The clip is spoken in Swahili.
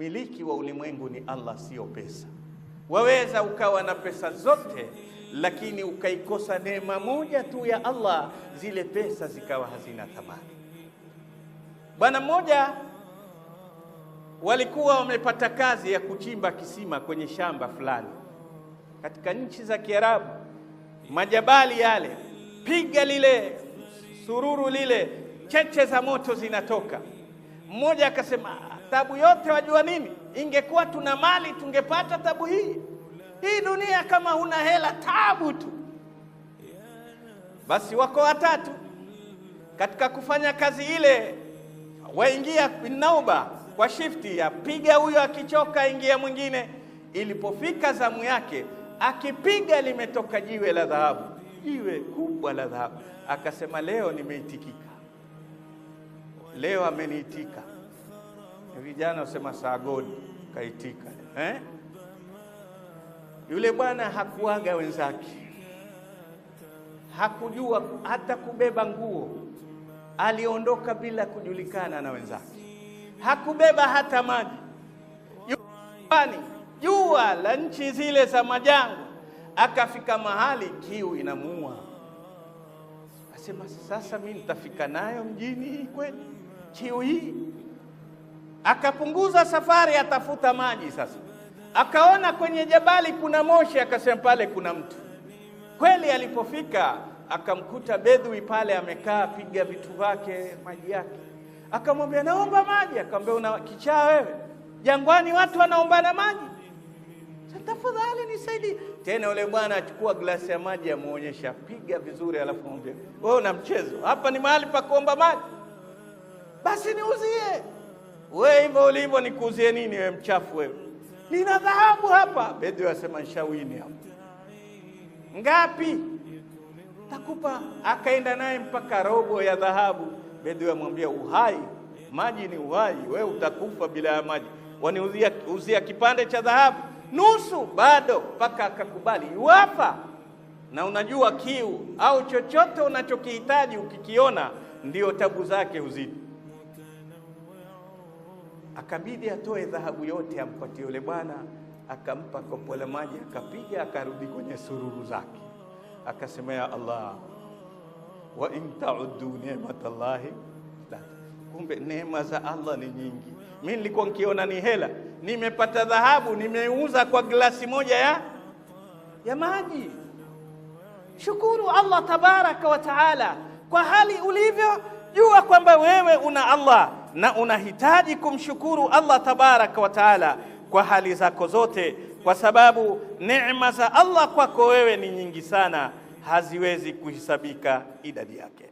mmiliki wa ulimwengu ni Allah, sio pesa. Waweza ukawa na pesa zote, lakini ukaikosa neema moja tu ya Allah, zile pesa zikawa hazina thamani. Bwana mmoja walikuwa wamepata kazi ya kuchimba kisima kwenye shamba fulani katika nchi za Kiarabu. Majabali yale, piga lile sururu lile, cheche za moto zinatoka. Mmoja akasema, tabu yote wajua nini? Ingekuwa tuna mali tungepata tabu hii. Hii dunia kama huna hela, tabu tu. Basi wako watatu katika kufanya kazi ile, waingia nauba kwa shifti ya piga, huyo akichoka ingia mwingine. Ilipofika zamu yake, akipiga limetoka jiwe la dhahabu, jiwe kubwa la dhahabu. Akasema, leo nimeitikika, leo ameniitika. Vijana usema sagodi kaitika. Yule bwana hakuaga wenzake, hakujua hata kubeba nguo, aliondoka bila kujulikana na wenzake, hakubeba hata maji. Jua la nchi zile za majangwa, akafika mahali kiu inamuua. Asema, sasa mimi nitafika nayo mjini kweli kiu hii? Akapunguza safari, atafuta maji. Sasa akaona kwenye jabali kuna moshi, akasema pale kuna mtu. Kweli alipofika akamkuta bedui pale amekaa, piga vitu vyake, maji yake. Akamwambia, naomba maji. Akamwambia, una kichaa wewe? Jangwani watu wanaombana maji? Tafadhali nisaidie. Tena yule bwana achukua glasi ya maji, amuonyesha, piga vizuri, alafu mwambie, wewe una mchezo hapa, ni mahali pa kuomba maji? Basi niuzie. Wewe hivyo ulivyo nikuuzie nini wewe mchafu wewe? Nina dhahabu hapa. Bedui asema, nshawini hapa. Ngapi? Takupa. Akaenda naye mpaka robo ya dhahabu. Bedui amwambia, uhai, maji ni uhai, wewe utakufa bila ya maji. Waniuzia kipande cha dhahabu nusu, bado mpaka akakubali. Yuafa. Na unajua kiu au chochote unachokihitaji ukikiona ndio tabu zake huzidi. Akabidi atoe dhahabu yote ampatie yule bwana. Akampa kopo la maji, akapiga, akarudi kwenye sururu zake. Akasema, ya Allah, wa in ta'uddu ni'matallahi la. Kumbe neema za Allah ni nyingi. Mimi nilikuwa nikiona ni hela, nimepata dhahabu, nimeuza kwa glasi moja ya maji. Shukuru Allah tabaraka wa taala kwa hali ulivyo. Jua kwamba wewe una Allah na unahitaji kumshukuru Allah tabaraka wa taala kwa hali zako zote, kwa sababu neema za Allah kwako wewe ni nyingi sana, haziwezi kuhesabika idadi yake.